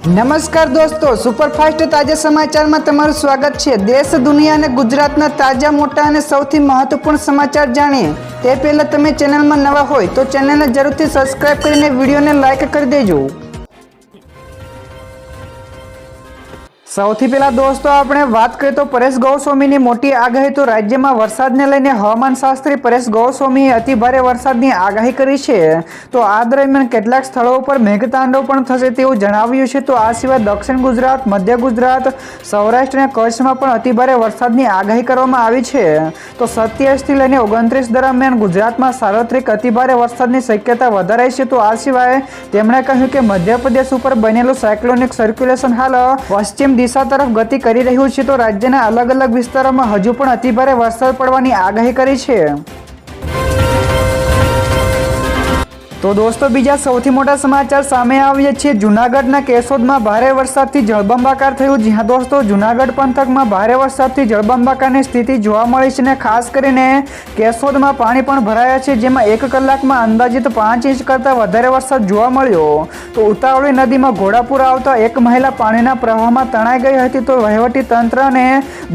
નમસ્કાર દોસ્તો, સુપરફાસ્ટ તાજા સમાચારમાં તમારું સ્વાગત છે। દેશ, દુનિયા અને ગુજરાતના તાજા, મોટા અને સૌથી મહત્વપૂર્ણ સમાચાર જાણીએ તે પહેલા તમે ચેનલમાં નવા હોય તો ચેનલને જરૂરથી સબસ્ક્રાઇબ કરીને વિડીયોને લાઇક કરી દેજો। સૌથી પહેલા દોસ્તો આપણે વાત કરીએ તો પરેશ ગોસ્વામીની મોટી આગાહી। તો રાજ્યમાં વરસાદને લઈને હવામાન શાસ્ત્રી પરેશ ગોસ્વામીએ અતિ ભારે વરસાદની આગાહી કરી છે। તો આ દરમિયાન કેટલાક સ્થળો પર મેઘતાંડવ પણ થશે તેવું જણાવ્યું છે। તો આ સિવાય દક્ષિણ ગુજરાત, મધ્ય ગુજરાત, સૌરાષ્ટ્ર અને કચ્છમાં પણ અતિ ભારે વરસાદની આગાહી કરવામાં આવી છે। તો 27 થી લઈને 29 દરમિયાન ગુજરાતમાં સાર્વત્રિક અતિ ભારે વરસાદની શક્યતા વધારાઈ છે। તો આ સિવાય તેમણે કહ્યું કે મધ્યપ્રદેશ ઉપર બનેલું સાયક્લોનિક સર્ક્યુલેશન હાલ પશ્ચિમ દિશા તરફ ગતિ કરી રહ્યું છે। તો રાજ્યના અલગ અલગ વિસ્તારોમાં હજુ પણ અતિભારે વરસાદ પડવાની આગાહી કરી છે। તો દોસ્તો બીજા સૌથી મોટા સમાચાર સામે આવ્યા છે। જૂનાગઢના કેશોદમાં ભારે વરસાદથી જળબંબાકાર થયું। જ્યાં દોસ્તો જૂનાગઢ પંથકમાં ભારે વરસાદથી જળબંબાકારની સ્થિતિ જોવા મળી છે અને ખાસ કરીને કેશોદમાં પાણી પણ ભરાયા છે, જેમાં 1 કલાકમાં અંદાજિત 5 ઇંચ કરતાં વધારે વરસાદ જોવા મળ્યો। તો ઉતાવળી નદીમાં ઘોડાપુર આવતા એક મહિલા પાણીના પ્રવાહમાં તણાઈ ગઈ હતી। તો વહીવટી તંત્ર અને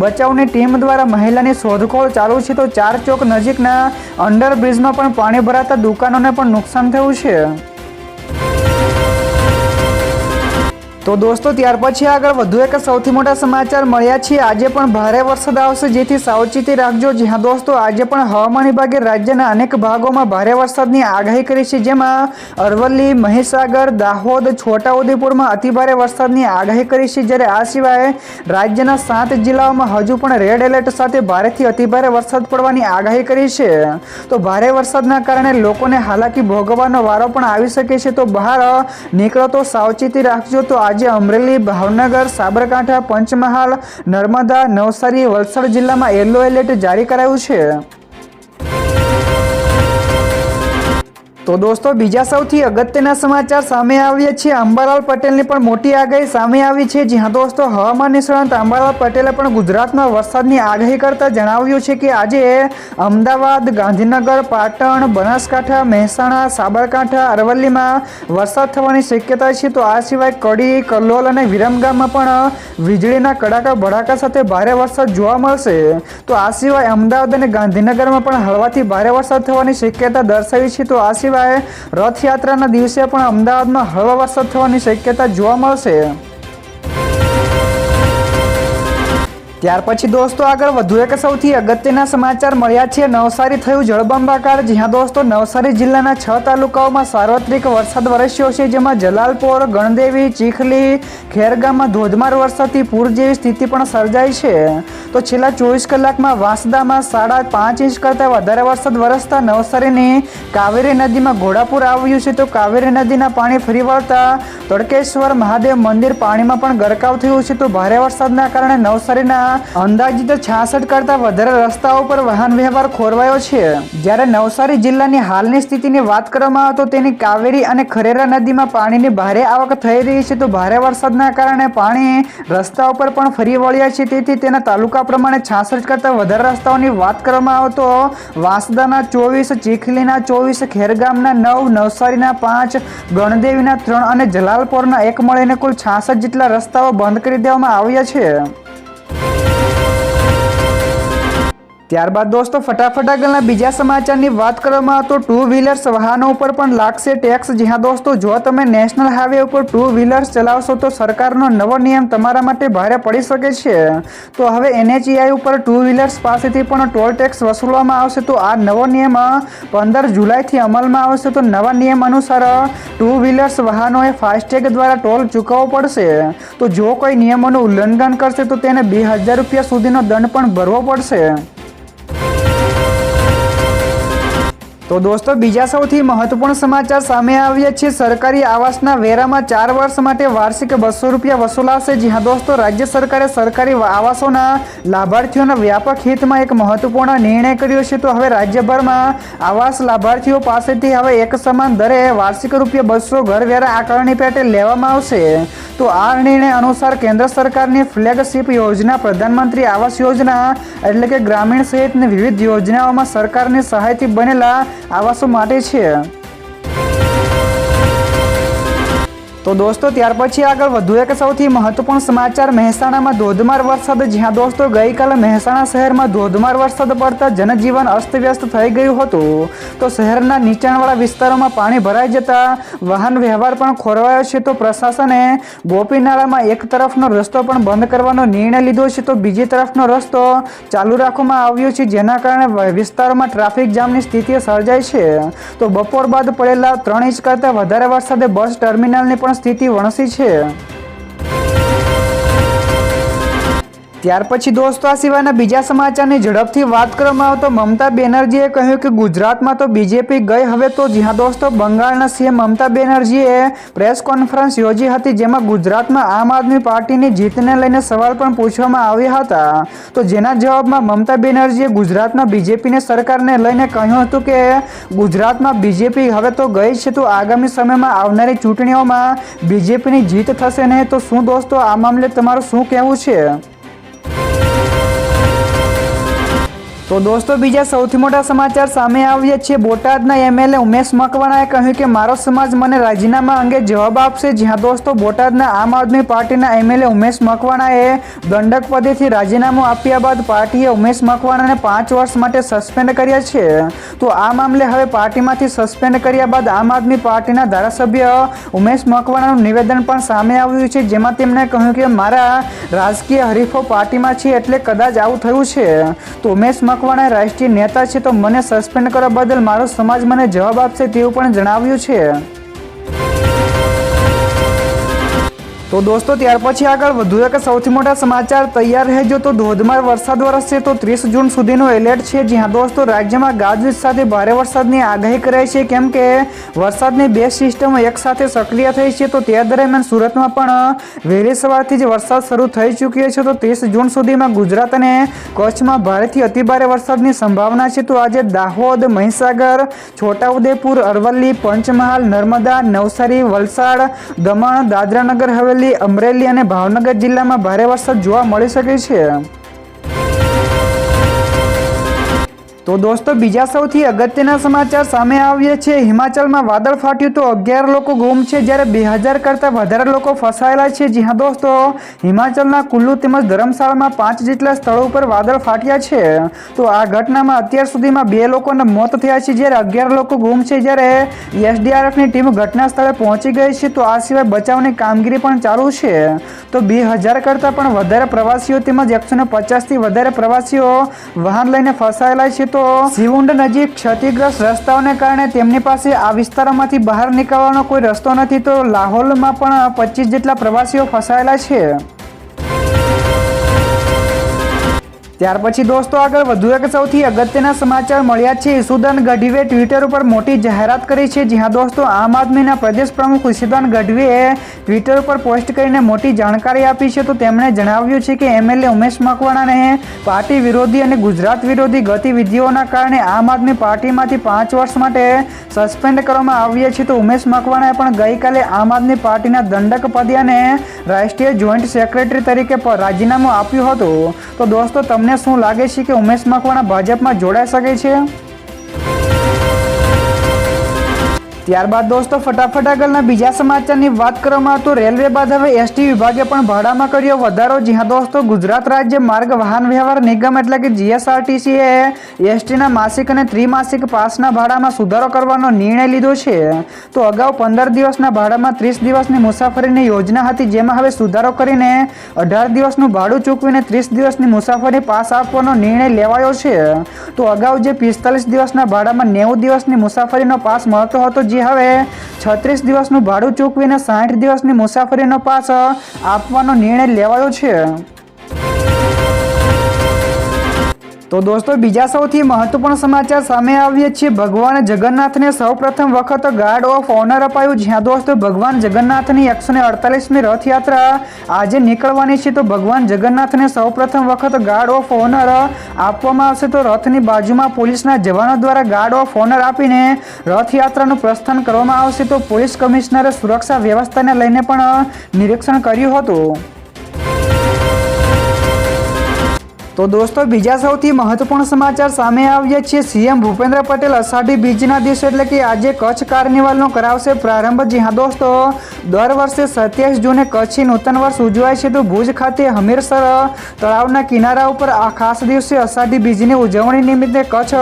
બચાવની ટીમ દ્વારા મહિલાની શોધખોળ ચાલુ છે। તો 4 ચોક નજીકના અંડરબ્રિજમાં પણ પાણી ભરાતા દુકાનોને પણ નુકસાન થયું છે। તો દોસ્તો ત્યાર પછી આગળ વધુ એક સૌથી મોટા સમાચાર મળ્યા છે। આજે પણ ભારે વરસાદ આવશે, જેથી સાવચેતી રાખજો। જ્યાં દોસ્તો આજે પણ હવામાન વિભાગે રાજ્યના અનેક ભાગોમાં ભારે વરસાદની આગાહી કરી છે, જેમાં અરવલ્લી, મહીસાગર, દાહોદ, છોટાઉદેપુરમાં અતિભારે વરસાદની આગાહી કરી છે। જ્યારે આ સિવાય રાજ્યના 7 જિલ્લાઓમાં હજુ પણ રેડ એલર્ટ સાથે ભારેથી અતિભારે વરસાદ પડવાની આગાહી કરી છે। તો ભારે વરસાદના કારણે લોકોને હાલાકી ભોગવવાનો વારો પણ આવી શકે છે। તો બહાર નીકળો તો સાવચેતી રાખજો। તો આજે અમરેલી, ભાવનગર, સાબરકાંઠા, પંચમહાલ, નર્મદા, નવસારી, વલસાડ જિલ્લામાં યલો એલર્ટ જારી કરાયું છે। તો દોસ્તો બીજા સૌથી અગત્યના સમાચાર સામે આવ્યા છે। અંબાલાલ પટેલની પણ મોટી આગાહી સામે આવી છે। જ્યાં દોસ્તો હવામાન નિષ્ણાત અંબાલાલ પટેલે પણ ગુજરાતમાં વરસાદની આગાહી કરતા જણાવ્યું છે કે આજે અમદાવાદ, ગાંધીનગર, પાટણ, બનાસકાંઠા, મહેસાણા, સાબરકાંઠા, અરવલ્લીમાં વરસાદ થવાની શક્યતા છે। તો આ સિવાય કડી, કલોલ અને વિરમગામમાં પણ વીજળીના કડાકા ભડાકા સાથે ભારે વરસાદ જોવા મળશે। તો આ સિવાય અમદાવાદ અને ગાંધીનગરમાં પણ હળવાથી ભારે વરસાદ થવાની શક્યતા દર્શાવી છે। તો આ સિવાય રથયાત્રાના દિવસે પણ અમદાવાદમાં હળવો વરસાદ થવાની શક્યતા જોવા મળશે। ત્યાર પછી દોસ્તો આગળ વધુ એક સૌથી અગત્યના સમાચાર મળ્યા છે। નવસારી થયું જળબંબાકાર। જ્યાં દોસ્તો નવસારી જિલ્લાના 6 તાલુકાઓમાં સાર્વત્રિક વરસાદ વરસ્યો છે, જેમાં જલાલપોર, ગણદેવી, ચીખલી, ખેરગામમાં ધોધમાર વરસાદથી પૂર જેવી સ્થિતિ પણ સર્જાઈ છે। તો છેલ્લા 24 કલાકમાં વાંસદામાં 5.5 ઇંચ કરતાં વધારે વરસાદ વરસતા નવસારીની કાવેરી નદીમાં ઘોડાપુર આવ્યું છે। તો કાવેરી નદીના પાણી ફરી વળતા તડકેશ્વર મહાદેવ મંદિર પાણીમાં પણ ગરકાવ થયું છે। તો ભારે વરસાદના કારણે નવસારીના અંદાજિત 66 કરતાં વધારે રસ્તાઓ પર વાહન વ્યવહાર ખોરવાયો છે। જ્યારે નવસારી જિલ્લાની હાલની સ્થિતિની વાત કરવામાં આવે તો તેની કાવેરી અને ખરેરા નદીમાં પાણીની ભારે આવક થઈ રહી છે। તો ભારે વરસાદના કારણે પાણી રસ્તાઓ પર પણ ફરી વળ્યા છે। તેથી તેના તાલુકા પ્રમાણે 66 કરતાં વધારે રસ્તાઓની વાત કરવામાં આવે તો વાંસદાના 24, ચીખલીના 24, ખેરગામના 9, નવસારીના 5, ગણદેવીના 3 અને જલાલપોરના 1 મળીને કુલ 66 જેટલા રસ્તાઓ બંધ કરી દેવામાં આવ્યા છે। ત્યારબાદ દોસ્તો ફટાફટ આગળના બીજા સમાચારની વાત કરવામાં આવે તો 2 વ્હીલર્સ વાહનો ઉપર પણ લાગશે ટેક્સ। જ્યાં દોસ્તો જો તમે નેશનલ હાઈવે ઉપર 2 વ્હીલર્સ ચલાવશો તો સરકારનો નવો નિયમ તમારા માટે ભારે પડી શકે છે। તો હવે NHAI ઉપર 2 વ્હીલર્સ પાસેથી પણ ટોલ ટેક્સ વસૂલવામાં આવશે। તો આ નવો નિયમ 15 જુલાઈથી અમલમાં આવશે। તો નવા નિયમ અનુસાર 2 વ્હીલર્સ વાહનોએ ફાસ્ટેગ દ્વારા ટોલ ચૂકવવો પડશે। તો જો કોઈ નિયમોનું ઉલ્લંઘન કરશે તો તેને 2000 રૂપિયા સુધીનો દંડ પણ ભરવો પડશે। તો દોસ્તો બીજા સૌથી મહત્વપૂર્ણ સમાચાર સામે આવ્યા છે। સરકારી આવાસના વેરામાં 4 વર્ષ માટે વાર્ષિક 200 રૂપિયા વસૂલાશે। જ્યાં દોસ્તો રાજ્ય સરકારે સરકારી આવાસોના લાભાર્થીઓના વ્યાપક હિતમાં એક મહત્વપૂર્ણ નિર્ણય કર્યો છે। તો હવે રાજ્યભરમાં આવાસ લાભાર્થીઓ પાસેથી હવે એક સમાન દરે વાર્ષિક ₹200 ઘરવેરા આકારણી પેટે લેવામાં આવશે। તો આ નિર્ણય અનુસાર કેન્દ્ર સરકારની ફ્લેગશિપ યોજના પ્રધાનમંત્રી આવાસ યોજના એટલે કે ગ્રામીણ સહિતની વિવિધ યોજનાઓમાં સરકારની સહાયથી બનેલા આવાસો માટે છે। તો દોસ્તો ત્યાર પછી આગળ વધુ એક સૌથી મહત્વપૂર્ણ સમાચાર મહેસાણામાં ધોધમાર વરસાદ। જ્યાં દોસ્તો ગઈકાલે મહેસાણા શહેરમાં ધોધમાર વરસાદ પડતા જનજીવન અસ્તવ્યસ્ત થઈ ગયું હતું। તો શહેરના નીચાણવાળા વિસ્તારોમાં પાણી ભરાઈ જતા વાહન વ્યવહાર પણ ખોરવાયો છે। તો પ્રશાસને ગોપીનાળામાં એક તરફનો રસ્તો પણ બંધ કરવાનો નિર્ણય લીધો છે, તો બીજી તરફનો રસ્તો ચાલુ રાખવામાં આવ્યો છે, જેના કારણે વિસ્તારોમાં ટ્રાફિક જામની સ્થિતિ સર્જાઈ છે। તો બપોર બાદ પડેલા 3 ઇંચ કરતાં વધારે વરસાદે બસ ટર્મિનલની પણ સ્થિતિ વણસી છે। ત્યાર પછી દોસ્તો આ સિવાયના બીજા સમાચારની ઝડપથી વાત કરવામાં આવે તો મમતા બેનર્જીએ કહ્યું કે ગુજરાતમાં તો બીજેપી ગઈ હવે તો। જ્યાં દોસ્તો બંગાળના સીએમ મમતા બેનર્જીએ પ્રેસ કોન્ફરન્સ યોજી હતી, જેમાં ગુજરાતમાં આમ આદમી પાર્ટીની જીતને લઈને સવાલ પણ પૂછવામાં આવ્યા હતા। તો જેના જવાબમાં મમતા બેનર્જીએ ગુજરાતમાં બીજેપીની સરકારને લઈને કહ્યું હતું કે ગુજરાતમાં બીજેપી હવે તો ગઈ છે, તો આગામી સમયમાં આવનારી ચૂંટણીઓમાં બીજેપીની જીત થશે નહીં। તો શું દોસ્તો આ મામલે તમારું શું કહેવું છે? તો દોસ્તો બીજા સૌથી મોટા સમાચાર સામે આવ્યા છે। બોટાદના એમએલએ ઉમેશ મકવાણાએ કહ્યું કે મારો સમાજ મને રાજીનામા અંગે જવાબ આપશે। જ્યાં દોસ્તો બોટાદના આમ આદમી પાર્ટીના એમએલએ ઉમેશ મકવાણાએ દંડક પદેથી રાજીનામું આપ્યા બાદ પાર્ટીએ ઉમેશ મકવાણાને 5 વર્ષ માટે સસ્પેન્ડ કર્યા છે। તો આ મામલે હવે પાર્ટીમાંથી સસ્પેન્ડ કર્યા બાદ આમ આદમી પાર્ટીના ધારાસભ્ય ઉમેશ મકવાણાનું નિવેદન પણ સામે આવ્યું છે, જેમાં તેમણે કહ્યું કે મારા રાજકીય હરીફો પાર્ટીમાં છે એટલે કદાચ આવું થયું છે। તો ઉમેશ મકવાણા રાષ્ટ્રીય નેતા છે, તો મને સસ્પેન્ડ કરવા બદલ મારો સમાજ મને જવાબ આપશે તેવું પણ જણાવ્યું છે। તો દોસ્તો ત્યાર પછી આગળ વધુ એક સૌથી મોટા સમાચાર તૈયાર રહેજો। તો ધોધમાર વરસાદ વરસશે તો 30 જૂન સુધીનો એલર્ટ છે। જ્યાં દોસ્તો રાજ્યમાં ગાજવીજ સાથે ભારે વરસાદની આગાહી કરાઈ છે, કેમ કે વરસાદની 2 સિસ્ટમો એકસાથે સક્રિય થઈ છે। તો તે દરમિયાન સુરતમાં પણ વહેલી સવારથી જ વરસાદ શરૂ થઈ ચૂક્યો છે। તો 30 જૂન સુધીમાં ગુજરાત અને કચ્છમાં ભારેથી અતિભારે વરસાદની સંભાવના છે। તો આજે દાહોદ, મહીસાગર, છોટાઉદેપુર, અરવલ્લી, પંચમહાલ, નર્મદા, નવસારી, વલસાડ, દમણ, દાદરાનગર હવેલી, અમરેલી અને ભાવનગર જિલ્લામાં ભારે વરસાદ જોવા મળી શકે છે। તો દોસ્તો બીજા સૌથી અગત્યના સમાચાર સામે આવ્યા છે। હિમાચલમાં વાદળ ફાટ્યું તો 11 લોકો ગુમ છે, જ્યારે 2000 કરતાં વધારે લોકો ફસાયેલા છે। જ્યાં દોસ્તો હિમાચલના કુલ્લુ તેમજ ધર્મશાળામાં 5 જેટલા સ્થળો ઉપર વાદળ ફાટ્યા છે। તો આ ઘટનામાં અત્યાર સુધીમાં 2 લોકોના મોત થયા છે, જ્યારે 11 લોકો ગુમ છે, જ્યારે એસડીઆરએફની ટીમ ઘટના સ્થળે પહોંચી ગઈ છે। તો આ સિવાય બચાવની કામગીરી પણ ચાલુ છે। તો 2000 કરતાં પણ વધારે પ્રવાસીઓ તેમજ 150થી વધારે પ્રવાસીઓ વાહન લઈને ફસાયેલા છે। તો સિવુંડ નજીક ક્ષતિગ્રસ્ત રસ્તાઓને કારણે તેમની પાસે આ વિસ્તારોમાંથી બહાર નીકળવાનો કોઈ રસ્તો નથી। તો લાહોલમાં પણ 25 જેટલા પ્રવાસીઓ ફસાયેલા છે। ત્યાર પછી દોસ્તો આગળ વધુ એક સૌથી અગત્યના સમાચાર મળ્યા છે। ઈસુદાન ગઢવીએ ટ્વિટર ઉપર મોટી જાહેરાત કરી છે। જ્યાં દોસ્તો આમ આદમીના પ્રદેશ પ્રમુખ ઈસુદાન ગઢવીએ ટ્વિટર ઉપર પોસ્ટ કરીને મોટી જાણકારી આપી છે। તો તેમણે જણાવ્યું છે કે એમએલએ ઉમેશ મકવાણાને પાર્ટી વિરોધી અને ગુજરાત વિરોધી ગતિવિધિઓના કારણે આમ આદમી પાર્ટીમાંથી 5 વર્ષ માટે સસ્પેન્ડ કરવામાં આવ્યા છે। તો ઉમેશ મકવાણાએ પણ ગઈકાલે આમ આદમી પાર્ટીના દંડક પદે અને રાષ્ટ્રીય જોઈન્ટ સેક્રેટરી તરીકે રાજીનામું આપ્યું હતું। તો દોસ્તો તમને શું લાગે છે કે ઉમેશ મકવાણા ભાજપમાં જોડાઈ શકે છે? ત્યારબાદ દોસ્તો ફટાફટ આગળના બીજા સમાચારની વાત કરવામાં આવે તો રેલવે બાદ હવે એસટી વિભાગે પણ ભાડામાં કર્યો વધારો। જ્યાં દોસ્તો ગુજરાત રાજ્ય માર્ગ વાહન વ્યવહાર નિગમ એટલે કે જીએસઆરટીસીએ એસટીના માસિક અને ત્રિમાસિક પાસના ભાડામાં સુધારો કરવાનો નિર્ણય લીધો છે। તો અગાઉ 15 દિવસના ભાડામાં 30 દિવસની મુસાફરીની યોજના હતી, જેમાં હવે સુધારો કરીને 18 દિવસનું ભાડું ચૂકવીને 30 દિવસની મુસાફરી પાસ આપવાનો નિર્ણય લેવાયો છે। તો અગાઉ જે 45 દિવસના ભાડામાં 90 દિવસની મુસાફરીનો પાસ મળતો હતો, જે હવે 36 દિવસનું ભાડું ચૂકવીને 60 દિવસની મુસાફરીનો પાસ આપવાનો નિર્ણય લેવાયો છે। તો દોસ્તો બીજા સૌથી મહત્વપૂર્ણ સમાચાર સામે આવ્યા છે। ભગવાન જગન્નાથને સૌપ્રથમ વખત ગાર્ડ ઓફ ઓનર અપાયું। જ્યાં દોસ્તો ભગવાન જગન્નાથની 148મી રથયાત્રા આજે નીકળવાની છે। તો ભગવાન જગન્નાથને સૌપ્રથમ વખત ગાર્ડ ઓફ ઓનર આપવામાં આવશે। તો રથની બાજુમાં પોલીસના જવાનો દ્વારા ગાર્ડ ઓફ ઓનર આપીને રથયાત્રાનું પ્રસ્થાન કરવામાં આવશે। તો પોલીસ કમિશનરે સુરક્ષા વ્યવસ્થાને લઈને પણ નિરીક્ષણ કર્યું હતું। તો દોસ્તો બીજા સૌથી મહત્વપૂર્ણ સમાચાર સામે આવ્યા છે। સીએમ ભૂપેન્દ્ર પટેલ અષાઢી બીજના દિવસે એટલે કે આજે કચ્છ કાર્નિવલનો કરાવશે પ્રારંભ। જી હા દોસ્તો, દર વર્ષે 27 જૂને કચ્છી નૂતન વર્ષ ઉજવાય છે, તો ભુજ ખાતે હમીરસર તળાવના કિનારા ઉપર આ ખાસ દિવસે અષાઢી બીજની ઉજવણી નિમિત્તે કચ્છ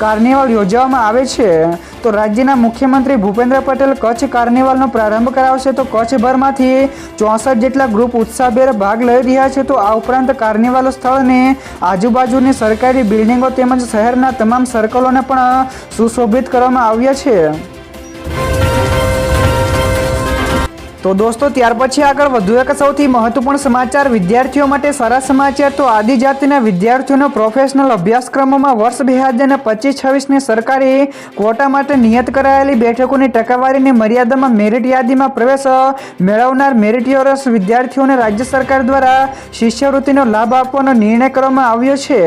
કાર્નિવલ યોજવામાં આવે છે। તો રાજ્યના મુખ્યમંત્રી ભૂપેન્દ્ર પટેલ કચ્છ કાર્નિવલનો પ્રારંભ કરાવશે। તો કચ્છભરમાંથી 64 જેટલા ગ્રુપ ઉત્સાહભેર ભાગ લઈ રહ્યા છે। તો આ ઉપરાંત કાર્નિવલ સ્થળને આજુબાજુની સરકારી બિલ્ડિંગો તેમજ શહેરના તમામ સર્કલોને પણ સુશોભિત કરવામાં આવ્યા છે। તો દોસ્તો ત્યાર પછી આગળ વધુ એક સૌથી મહત્વપૂર્ણ સમાચાર વિદ્યાર્થીઓ માટે સારા સમાચાર। તો આદિજાતિના વિદ્યાર્થીઓનો પ્રોફેશનલ અભ્યાસક્રમોમાં વર્ષ 2025-26ની સરકારી ક્વોટા માટે નિયત કરાયેલી બેઠકોની ટકાવારીની મર્યાદામાં મેરિટ યાદીમાં પ્રવેશ મેળવનાર મેરિટોરિયસ વિદ્યાર્થીઓને રાજ્ય સરકાર દ્વારા શિષ્યવૃત્તિનો લાભ આપવાનો નિર્ણય કરવામાં આવ્યો છે।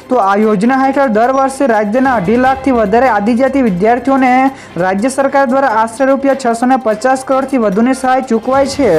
તો આ યોજના હેઠળ દર વર્ષે રાજ્યના 2.5 લાખથી વધારે આદિજાતિ વિદ્યાર્થીઓને રાજ્ય સરકાર દ્વારા આશરે રૂપિયા 650 કરોડથી વધુની સહાય ચૂકવાય છે।